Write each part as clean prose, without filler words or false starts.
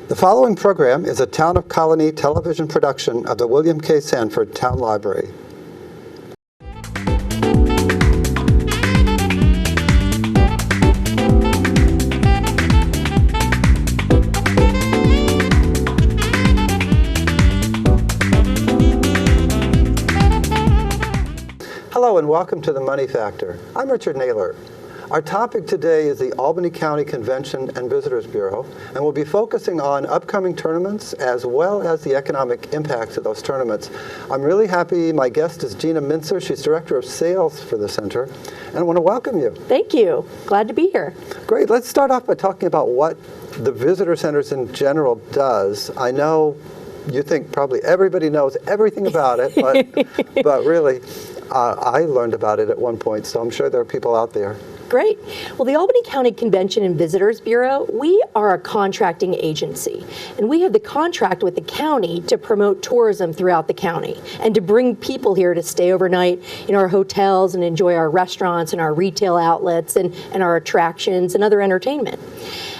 The following program is a Town of Colonie television production of the William K. Sanford Town Library. Hello and welcome to The Money Factor. I'm Richard Naylor. Our topic today is the Albany County Convention and Visitors Bureau, and we'll be focusing on upcoming tournaments as well as the economic impacts of those tournaments. I'm really happy my guest is Gina Mintzer. She's Director of Sales for the Center, and I want to welcome you. Thank you. Glad to be here. Great. Let's start off by talking about what the Visitor Centers in general does. I know you think probably everybody knows everything about it, but really, I learned about it at one point, so I'm sure there are people out there. Great. Well, the Albany County Convention and Visitors Bureau, we are a contracting agency, and we have the contract with the county to promote tourism throughout the county and to bring people here to stay overnight in our hotels and enjoy our restaurants and our retail outlets and our attractions and other entertainment.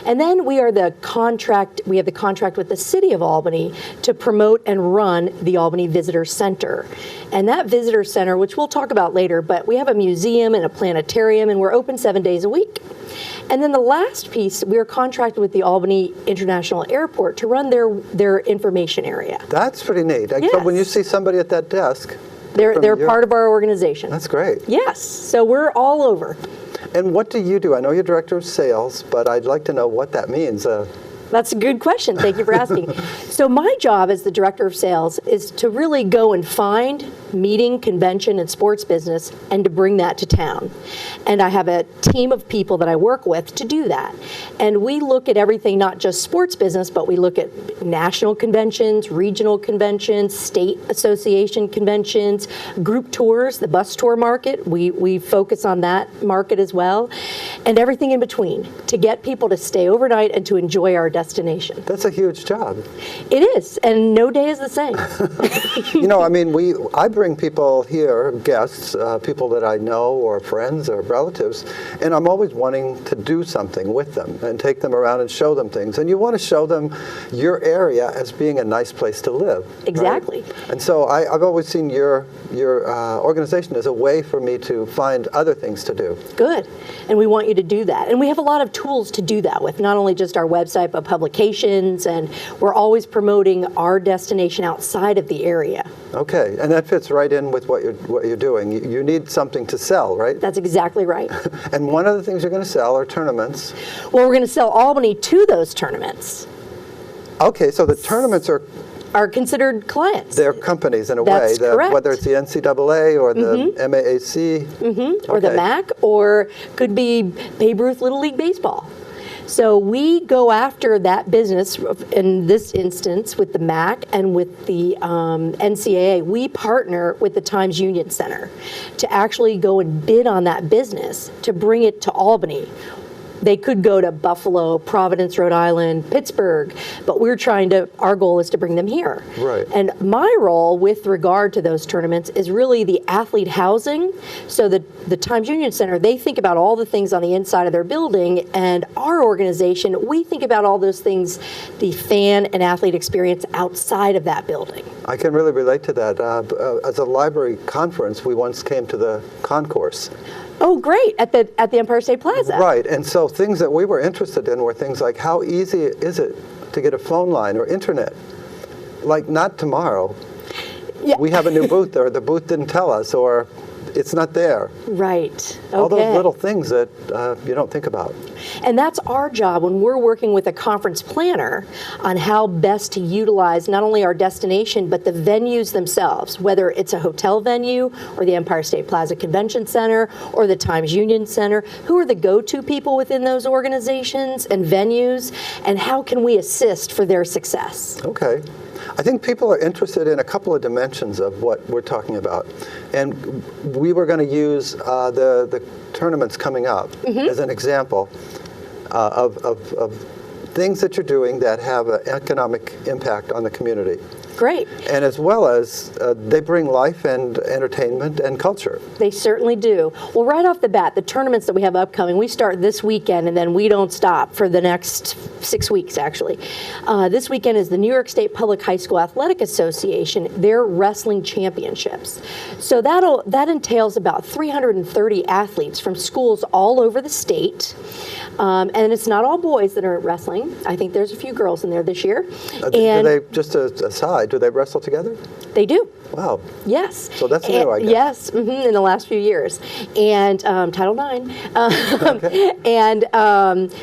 And then we have the contract with the City of Albany to promote and run the Albany Visitor Center. And that Visitor Center, which we'll talk about later, but we have a museum and a planetarium, and we're open 7 days a week. And then the last piece, we're contracted with the Albany International Airport to run their information area. That's pretty neat. Yes. So when you see somebody at that desk, they're part of our organization. That's great. Yes, so we're all over. And what do you do? I know you're Director of Sales, but I'd like to know what that means. That's a good question. Thank you for asking. So my job as the Director of Sales is to really go and find meeting, convention, and sports business and to bring that to town. And I have a team of people that I work with to do that. And we look at everything, not just sports business, but we look at national conventions, regional conventions, state association conventions, group tours, the bus tour market. We focus on that market as well, and everything in between to get people to stay overnight and to enjoy our destination. That's a huge job. It is, and no day is the same. You know, I mean, I bring people here, guests, people that I know or friends or relatives, and I'm always wanting to do something with them and take them around and show them things. And you want to show them your area as being a nice place to live. Exactly. Right? And so I've always seen your organization as a way for me to find other things to do. Good. And we want you to do that. And we have a lot of tools to do that with, not only just our website, but publications, and we're always promoting our destination outside of the area. Okay, and that fits right in with what you're doing. You need something to sell, right? That's exactly right. And one of the things you're going to sell are tournaments. Well, we're going to sell Albany to those tournaments. Okay, so the tournaments are considered clients. They're companies in a That's way, correct. Whether it's the NCAA or the MAAC. Mm-hmm. Or the MAC, or could be Babe Ruth Little League Baseball. So we go after that business, in this instance, with the MAC and with the NCAA. We partner with the Times Union Center to actually go and bid on that business to bring it to Albany. They could go to Buffalo, Providence, Rhode Island, Pittsburgh, but our goal is to bring them here. Right. And my role with regard to those tournaments is really the athlete housing. So the Times Union Center, they think about all the things on the inside of their building, and our organization, we think about all those things, the fan and athlete experience outside of that building. I can really relate to that. As a library conference, we once came to the concourse. Oh, great, at the Empire State Plaza. Right, and so things that we were interested in were things like, how easy is it to get a phone line or internet? Like, not tomorrow. Yeah. We have a new booth, or the booth didn't tell us, or it's not there. Right, okay. All those little things that you don't think about. And that's our job when we're working with a conference planner on how best to utilize not only our destination, but the venues themselves, whether it's a hotel venue or the Empire State Plaza Convention Center or the Times Union Center. Who are the go-to people within those organizations and venues, and how can we assist for their success? Okay. I think people are interested in a couple of dimensions of what we're talking about. And we were going to use the tournaments coming up as an example of things that you're doing that have an economic impact on the community. Great. And as well as they bring life and entertainment and culture. They certainly do. Well, right off the bat, the tournaments that we have upcoming, we start this weekend and then we don't stop for the next 6 weeks, actually. This weekend is the New York State Public High School Athletic Association, their wrestling championships. So that entails about 330 athletes from schools all over the state. And it's not all boys that are wrestling. I think there's a few girls in there this year. And do they, just aside, do they wrestle together? They do. Wow. Yes. So that's new, I guess. Yes, in the last few years. And Title IX. Okay. And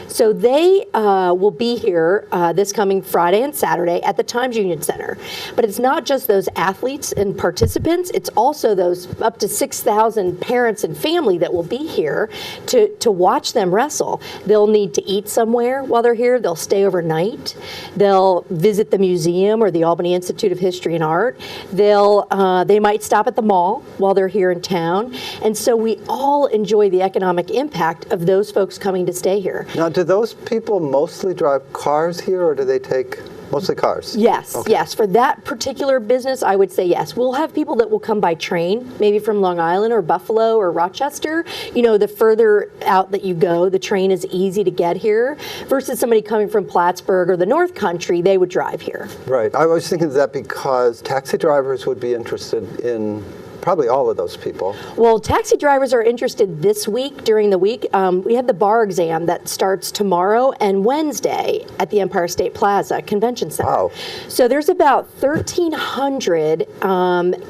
so they will be here this coming Friday and Saturday at the Times Union Center. But it's not just those athletes and participants, it's also those up to 6,000 parents and family that will be here to watch them wrestle. They'll need to eat somewhere while they're here. They'll stay overnight. They'll visit the museum or the Albany Institute of History and Art. They might stop at the mall while they're here in town. And so we all enjoy the economic impact of those folks coming to stay here. Now, do those people mostly drive cars here, or do they take mostly cars? Yes, Okay. yes. For that particular business, I would say yes. We'll have people that will come by train, maybe from Long Island or Buffalo or Rochester. You know, the further out that you go, the train is easy to get here, versus somebody coming from Plattsburgh or the North Country, they would drive here. Right. I was thinking that because taxi drivers would be interested in probably all of those people. Well, taxi drivers are interested this week, during the week. We have the bar exam that starts tomorrow and Wednesday at the Empire State Plaza Convention Center. Wow. So there's about 1,300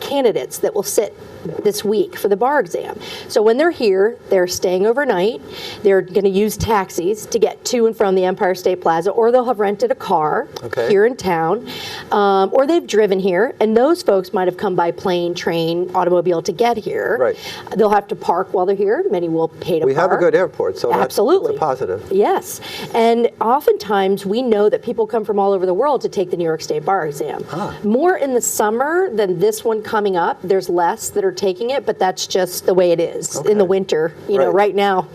candidates that will sit this week for the bar exam. So when they're here, they're staying overnight. They're going to use taxis to get to and from the Empire State Plaza, or they'll have rented a car here in town, or they've driven here, and those folks might have come by plane, train, automobile to get here. Right. They'll have to park while they're here. Many will pay to park. We have a good airport, so Absolutely. that's a positive. Yes. And oftentimes we know that people come from all over the world to take the New York State bar exam. More in the summer than this one coming up. There's less that are taking it, but that's just the way it is in the winter. You know, right now,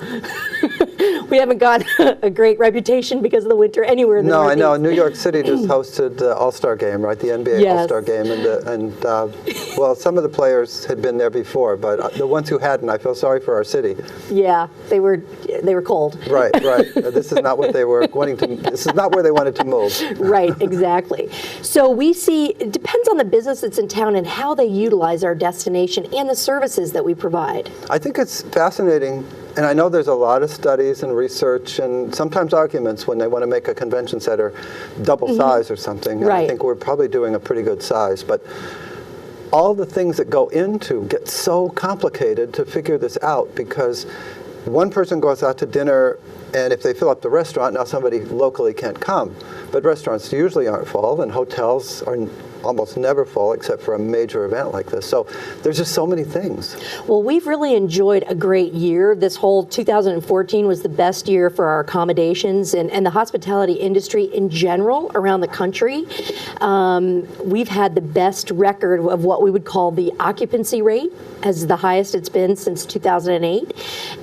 we haven't got a great reputation because of the winter anywhere in the Northeast. I know. New York City just hosted the All-Star game, right? The NBA All-Star game. Well, some of the players had been there before, but the ones who hadn't, I feel sorry for our city. Yeah, they were cold. Right. This is not what they were wanting to, this is not where they wanted to move. Right, exactly. So we see, it depends on the business that's in town and how they utilize our destination and the services that we provide. I think it's fascinating, and I know there's a lot of studies and research and sometimes arguments when they want to make a convention center double size or something. And I think we're probably doing a pretty good size, but all the things that go into get so complicated to figure this out, because one person goes out to dinner, and if they fill up the restaurant, now somebody locally can't come. But restaurants usually aren't full, and hotels are almost never full except for a major event like this. So there's just so many things. Well, we've really enjoyed a great year. This whole 2014 was the best year for our accommodations and the hospitality industry in general around the country. We've had the best record of what we would call the occupancy rate, as the highest it's been since 2008.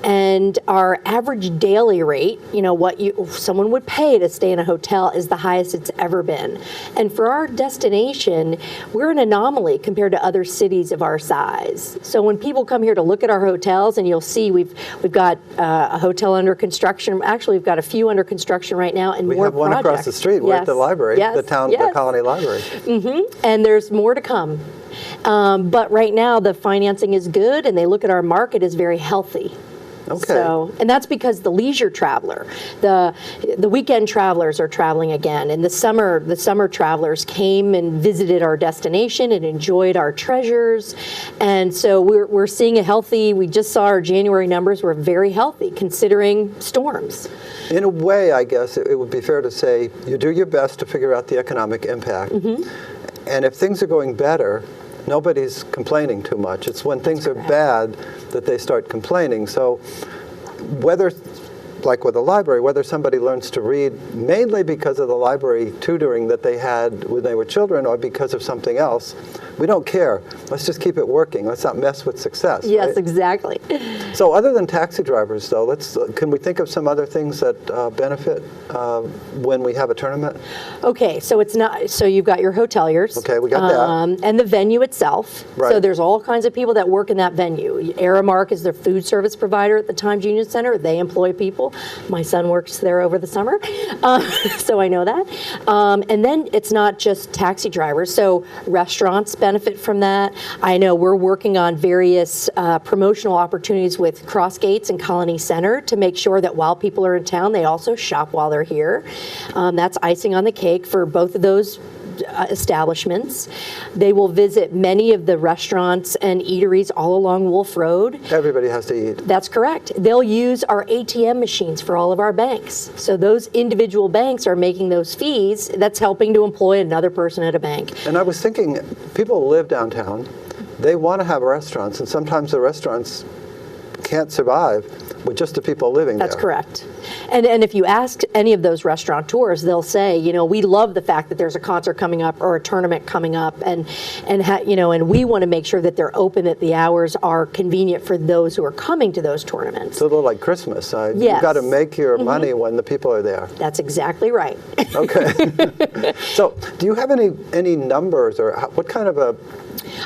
And our average daily rate, you know, what someone would pay to stay in a hotel, is the highest it's ever been. And for our destination, we're an anomaly compared to other cities of our size. So when people come here to look at our hotels, and you'll see we've got a hotel under construction. Actually, we've got a few under construction right now, and we more have one projects. across the street. We're at the library, the Colonie Library. And there's more to come. But right now, the financing is good, and they look at our market as very healthy. Okay. So, and that's because the leisure traveler, the weekend travelers are traveling again, and the summer travelers came and visited our destination and enjoyed our treasures, and so we're seeing a healthy. We just saw our January numbers were very healthy considering storms. In a way, I guess it would be fair to say you do your best to figure out the economic impact, and if things are going better, nobody's complaining too much. It's when things are bad that they start complaining. So whether like with the library, whether somebody learns to read mainly because of the library tutoring that they had when they were children or because of something else, we don't care. Let's just keep it working. Let's not mess with success. Yes, right? exactly. So other than taxi drivers, though, can we think of some other things that benefit when we have a tournament? Okay, so it's not. So you've got your hoteliers. Okay, we got that. And the venue itself. Right. So there's all kinds of people that work in that venue. Aramark is their food service provider at the Times Union Center. They employ people. My son works there over the summer, so I know that. And then it's not just taxi drivers. So restaurants benefit from that. I know we're working on various promotional opportunities with Cross Gates and Colonie Center to make sure that while people are in town, they also shop while they're here. That's icing on the cake for both of those establishments. They will visit many of the restaurants and eateries all along Wolf Road. Everybody has to eat. That's correct. They'll use our ATM machines for all of our banks. So those individual banks are making those fees. That's helping to employ another person at a bank. And I was thinking, people live downtown. They want to have restaurants, and sometimes the restaurants can't survive with just the people living there. That's correct. And if you ask any of those restaurateurs, they'll say, we love the fact that there's a concert coming up or a tournament coming up, and we want to make sure that they're open, that the hours are convenient for those who are coming to those tournaments. It's a little like Christmas. Yes. You've got to make your money when the people are there. That's exactly right. Okay. So, do you have any numbers, or what kind of a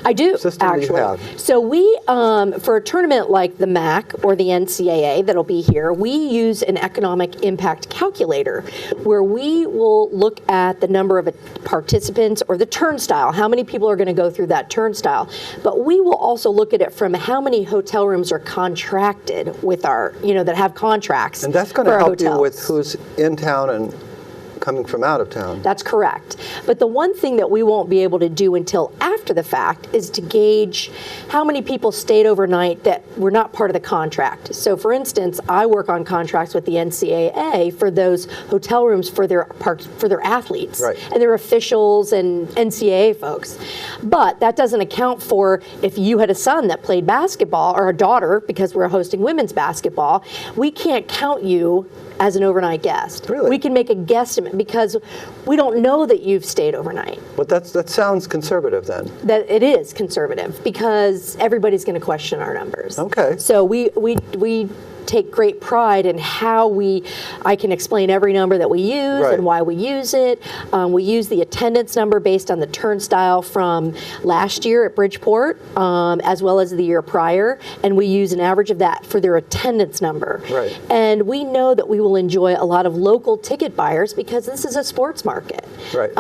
I do, system do you actually. have? So we, for a tournament like the MAC or the NCAA that'll be here, we use an economic impact calculator where we will look at the number of participants or the turnstile, how many people are going to go through that turnstile. But we will also look at it from how many hotel rooms are contracted with our, that have contracts. And that's going for to our help you hotels. with who's in town and coming from out of town. That's correct. But the one thing that we won't be able to do until after the fact is to gauge how many people stayed overnight that were not part of the contract. So for instance, I work on contracts with the NCAA for those hotel rooms for their athletes, right, and their officials and NCAA folks. But that doesn't account for if you had a son that played basketball, or a daughter, because we're hosting women's basketball, we can't count you as an overnight guest. Really? We can make a guesstimate because we don't know that you've stayed overnight. But that sounds conservative then. That it is conservative because everybody's going to question our numbers. Okay. So we take great pride in how I can explain every number that we use, right, and why we use it. We use the attendance number based on the turnstile from last year at Bridgeport, as well as the year prior, and we use an average of that for their attendance number. Right. And we know that we will enjoy a lot of local ticket buyers because this is a sports market. Right.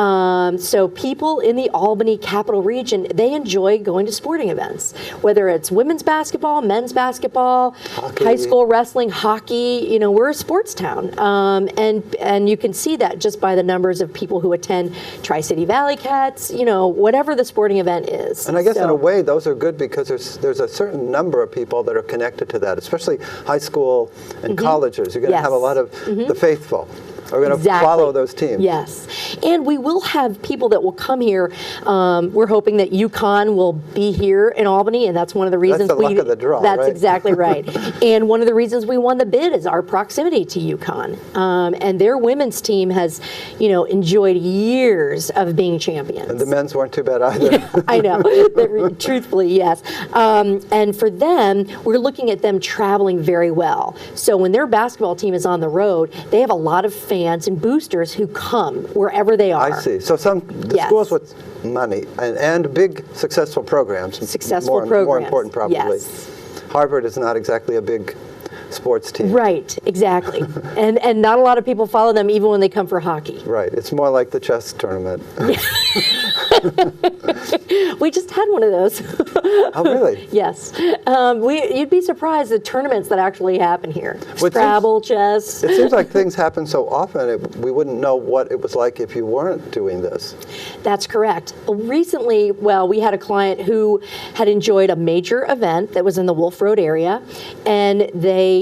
So people in the Albany capital region, they enjoy going to sporting events, whether it's women's basketball, men's basketball, hockey, high school wrestling, hockey. We're a sports town, and you can see that just by the numbers of people who attend Tri-City Valley Cats. Whatever the sporting event is. And I guess in a way those are good because there's a certain number of people that are connected to that, especially high school and colleges. You're going to have a lot of the faithful are going to follow those teams. Yes. And we will have people that will come here. We're hoping that UConn will be here in Albany, and that's one of the reasons that's the luck of the draw, That's right? exactly right. And one of the reasons we won the bid is our proximity to UConn. And their women's team has, enjoyed years of being champions. And the men's weren't too bad either. Yeah, I know. Truthfully, yes. And for them, we're looking at them traveling very well. So when their basketball team is on the road, they have a lot of fans and boosters who come wherever they are. I see. So the schools with money and big successful programs. More important probably. Yes. Harvard is not exactly a big sports team. Right, exactly. and not a lot of people follow them even when they come for hockey. Right. It's more like the chess tournament. We just had one of those. Oh, really? Yes. You'd be surprised the tournaments that actually happen here. Well, Scrabble, chess. It seems like things happen so often, we wouldn't know what it was like if you weren't doing this. That's correct. Recently, we had a client who had enjoyed a major event that was in the Wolf Road area, and they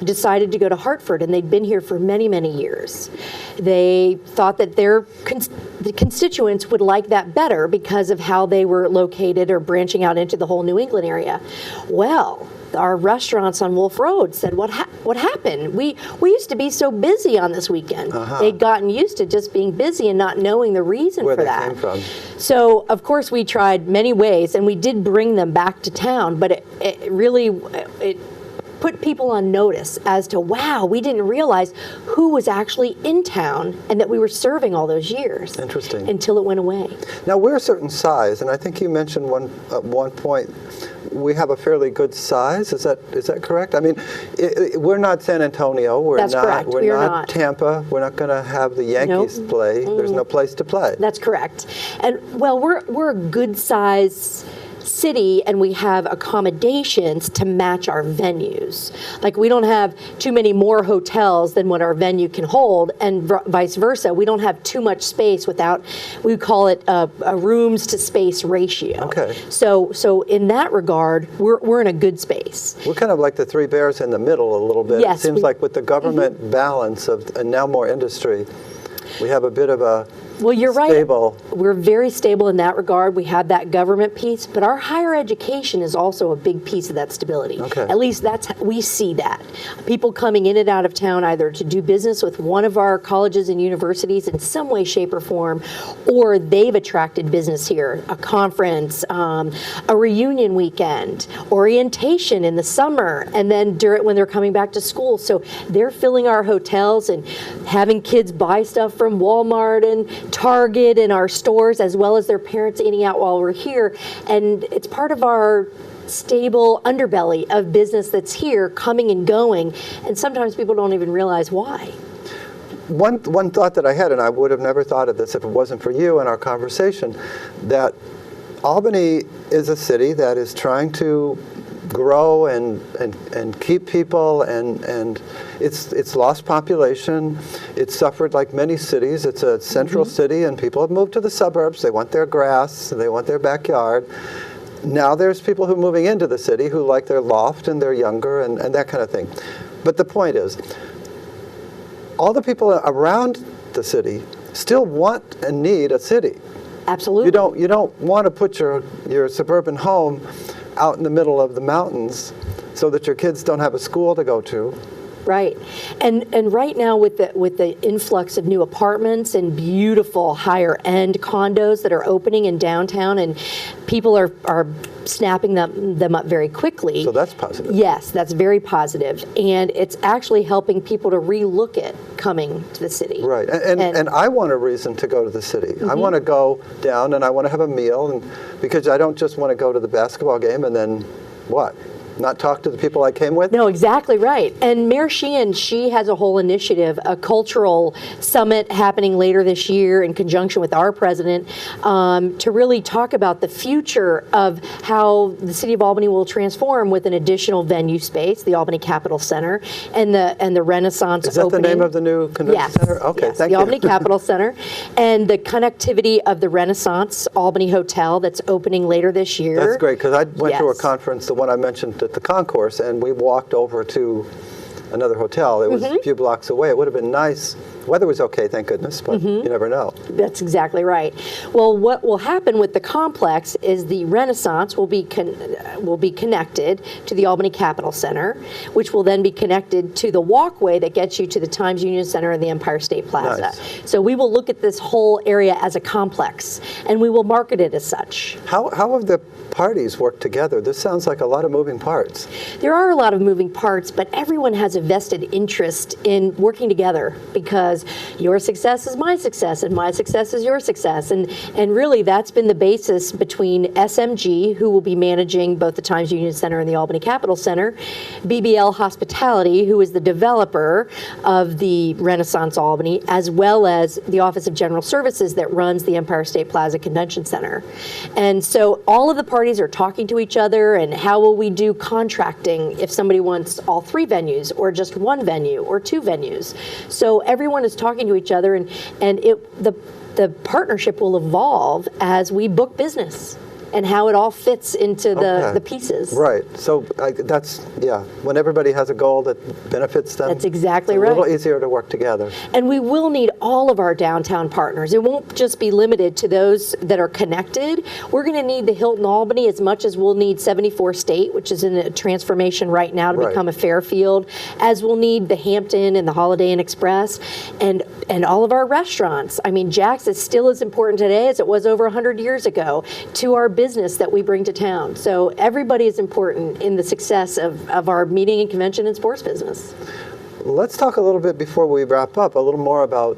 decided to go to Hartford, and they'd been here for many, many years. They thought that the constituents would like that better because of how they were located or branching out into the whole New England area. Well, our restaurants on Wolf Road said, what happened? We used to be so busy on this weekend. They'd gotten used to just being busy and not knowing the reason Where for they that. came from. So, of course, we tried many ways, and we did bring them back to town, but it really put people on notice as to, wow, we didn't realize who was actually in town and that we were serving all those years. Interesting. Until it went away. Now, we're a certain size, and I think you mentioned at one point we have a fairly good size. Is that correct? I mean, we're not San Antonio. That's correct. We're not Tampa. We're not going to have the Yankees play. There's no place to play. That's correct. And, well, we're a good size city, and we have accommodations to match our venues. Like, we don't have too many more hotels than what our venue can hold, and vice versa. We don't have too much space without, we call it a rooms to space ratio. Okay. So in that regard, we're in a good space. We're kind of like the three bears in the middle a little bit. Yes, it seems like with the government balance and now more industry, we have a bit of a Well, you're stable. right. We're very stable in that regard. We have that government piece, but our higher education is also a big piece of that stability. Okay. At least we see that. People coming in and out of town either to do business with one of our colleges and universities in some way, shape, or form, or they've attracted business here, a conference, a reunion weekend, orientation in the summer, and then when they're coming back to school. So they're filling our hotels and having kids buy stuff from Walmart and Target and our stores, as well as their parents eating out while we're here. And it's part of our stable underbelly of business that's here, coming and going. And sometimes people don't even realize why. One thought that I had, and I would have never thought of this if it wasn't for you and our conversation, that Albany is a city that is trying to grow and keep people, and it's lost population. It's suffered like many cities. It's a central city, and people have moved to the suburbs. They want their grass, they want their backyard. Now there's people who are moving into the city who like their loft and they're younger and that kind of thing. But the point is, all the people around the city still want and need a city. Absolutely. You don't want to put your suburban home out in the middle of the mountains so that your kids don't have a school to go to. Right. And right now with the influx of new apartments and beautiful higher end condos that are opening in downtown, and people are snapping them up very quickly. So that's positive. Yes, that's very positive. And it's actually helping people to relook at coming to the city. Right. And I want a reason to go to the city. I want to go down and I want to have a meal, and because I don't just want to go to the basketball game and then what? Not talk to the people I came with? No, exactly right. And Mayor Sheehan, she has a whole initiative, a cultural summit happening later this year in conjunction with our president, to really talk about the future of how the city of Albany will transform with an additional venue space, the Albany Capitol Center, and the Renaissance Is that opening. the name of the new convention center? Okay, yes, thank the you. Albany Capitol Center, and the connectivity of the Renaissance Albany Hotel that's opening later this year. That's great, because I went to a Yes. conference, the one I mentioned at the concourse, and we walked over to another hotel. It was a few blocks away. It would have been nice. Weather was okay, thank goodness, but you never know. That's exactly right. Well, what will happen with the complex is the Renaissance will be connected to the Albany Capitol Center, which will then be connected to the walkway that gets you to the Times Union Center and the Empire State Plaza. Nice. So we will look at this whole area as a complex, and we will market it as such. How have the parties worked together? This sounds like a lot of moving parts. There are a lot of moving parts, but everyone has a vested interest in working together, because your success is my success and my success is your success. And really that's been the basis between SMG, who will be managing both the Times Union Center and the Albany Capitol Center, BBL Hospitality, who is the developer of the Renaissance Albany, as well as the Office of General Services that runs the Empire State Plaza Convention Center. And so all of the parties are talking to each other, and how will we do contracting if somebody wants all three venues or just one venue or two venues. So everyone is talking to each other, and the partnership will evolve as we book business. and how it all fits into Okay. the pieces. Right. So that's, yeah, when everybody has a goal that benefits them. That's exactly it's a little right. easier to work together. And we will need all of our downtown partners. It won't just be limited to those that are connected. We're going to need the Hilton Albany as much as we'll need 74 State, which is in a transformation right now to Right. become a Fairfield, as we'll need the Hampton and the Holiday Inn Express, and all of our restaurants. I mean, Jack's is still as important today as it was over 100 years ago to our business that we bring to town. So everybody is important in the success of our meeting and convention and sports business. Let's talk a little bit before we wrap up, a little more about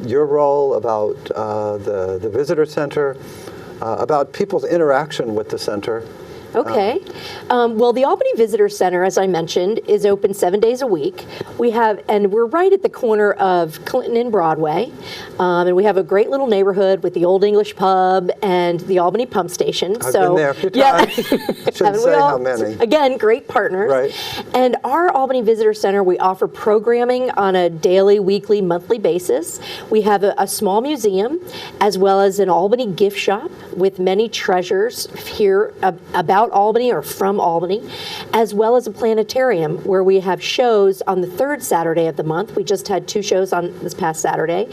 your role, about the visitor center, about people's interaction with the center. Okay. Well, the Albany Visitor Center, as I mentioned, is open 7 days a week. And we're right at the corner of Clinton and Broadway. And we have a great little neighborhood with the Old English Pub and the Albany Pump Station. I've been there a few times. Shouldn't Haven't we say all? how many. Again, great partners. Right. And our Albany Visitor Center, we offer programming on a daily, weekly, monthly basis. We have a small museum, as well as an Albany gift shop with many treasures here about Albany or from Albany, as well as a planetarium where we have shows on the third Saturday of the month. We just had 2 shows on this past Saturday.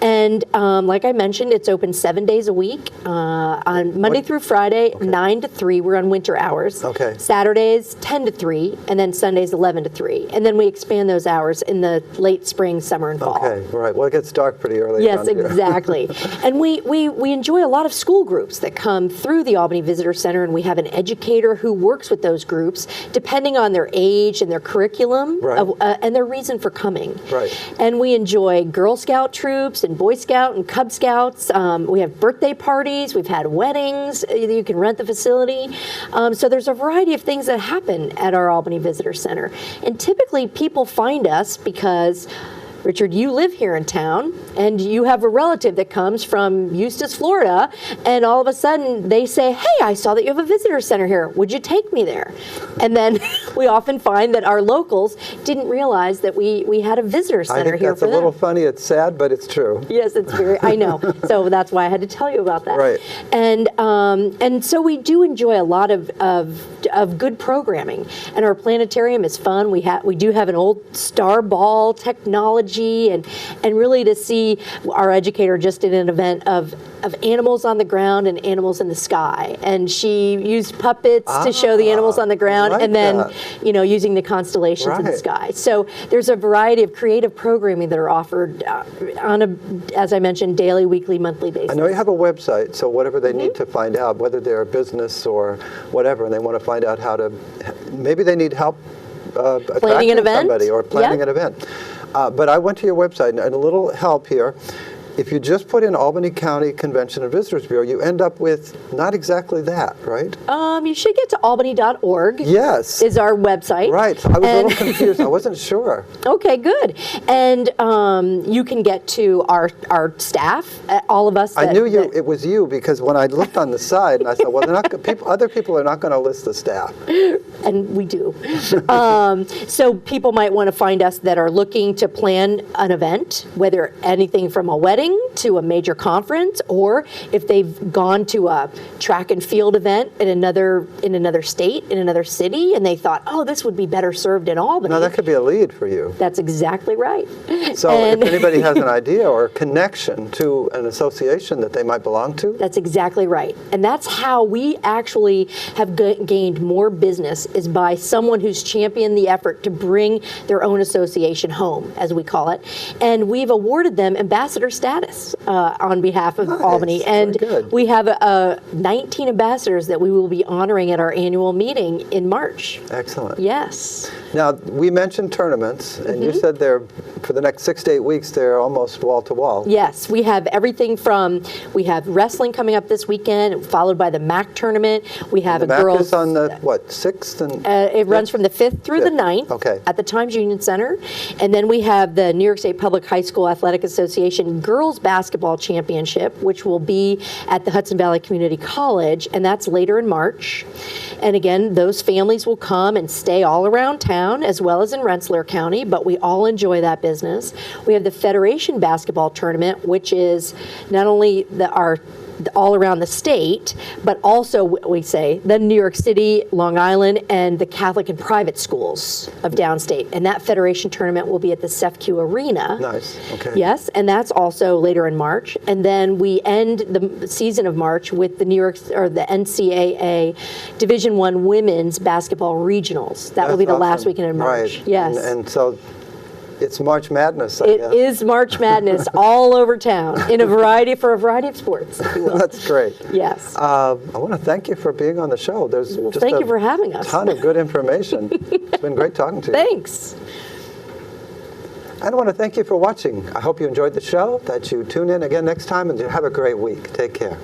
And like I mentioned, it's open 7 days a week, on Monday through Friday, 9 to 3. We're on winter hours. Okay. Saturdays, 10 to 3, and then Sundays, 11 to 3. And then we expand those hours in the late spring, summer, and fall. Okay, right. Well, it gets dark pretty early. Yes, around here. exactly. And we enjoy a lot of school groups that come through the Albany Visitor Center, and we have an educator who works with those groups depending on their age and their curriculum, Right. and their reason for coming. Right. And we enjoy Girl Scout troops and Boy Scout and Cub Scouts. We have birthday parties. We've had weddings. You can rent the facility. So there's a variety of things that happen at our Albany Visitor Center. And typically people find us because, Richard, you live here in town, and you have a relative that comes from Eustis, Florida, and all of a sudden they say, hey, I saw that you have a visitor center here. Would you take me there? And then we often find that our locals didn't realize that we had a visitor I center think here that's for a little them. funny. It's sad, but it's true. Yes, it's very, I know. So that's why I had to tell you about that. Right. And so we do enjoy a lot of good programming. And our planetarium is fun. We do have an old star ball technology, and really to see our educator just did an event of animals on the ground and animals in the sky. And she used puppets to show the animals on the ground, like and then that. using the constellations in the Right. sky. So there's a variety of creative programming that are offered on a, as I mentioned, daily, weekly, monthly basis. I know you have a website, so whatever they need Mm-hmm. to find out, whether they're a business or whatever, and they want to find out how to, maybe they need help Planning an attracting event? somebody or planning Yeah. an event. But I went to your website, and a little help here. If you just put in Albany County Convention and Visitors Bureau, you end up with not exactly that, right? You should get to albany.org. Yes. Is our website. Right. I was a little confused. I wasn't sure. Okay, good. And you can get to our staff, all of us. I knew it was you because when I looked on the side and I thought, well, they're not, other people are not going to list the staff. And we do. So people might want to find us that are looking to plan an event, whether anything from a wedding to a major conference, or if they've gone to a track and field event in another state, in another city, and they thought, oh, this would be better served in Albany. No, that could be a lead for you. That's exactly right. So if anybody has an idea or a connection to an association that they might belong to, That's exactly right. And that's how we actually have gained more business, is by someone who's championed the effort to bring their own association home, as we call it. And we've awarded them ambassador status on behalf of Albany. Very And good. we have 19 ambassadors that we will be honoring at our annual meeting in March. excellent. Yes. Now, we mentioned tournaments, and Mm-hmm. you said for the next 6 to 8 weeks, they're almost wall to wall. Yes, we have everything from, we have wrestling coming up this weekend, followed by the MAC tournament. We have The a MAC girls. is on the, 6th? And It runs from the 5th through the 9th Okay. at the Times Union Center. And then we have the New York State Public High School Athletic Association Girls Basketball Championship, which will be at the Hudson Valley Community College, and that's later in March. And again, those families will come and stay all around town, as well as in Rensselaer County, but we all enjoy that business. We have the Federation Basketball Tournament, which is not only our all around the state, but also, we say, the New York City, Long Island, and the Catholic and private schools of downstate. And that federation tournament will be at the CEFCU Arena. Nice. Okay. Yes, and that's also later in March. And then we end the season of March with the the NCAA Division I Women's Basketball Regionals. That will be the last weekend in March. Right. Yes. And so it's March Madness, I It guess. is March Madness all over town for a variety of sports, if you will. That's great. Yes. I want to thank you for being on the show. There's just thank you for having us. a ton of good information. It's been great talking to you. Thanks. And I want to thank you for watching. I hope you enjoyed the show, that you tune in again next time, and have a great week. Take care.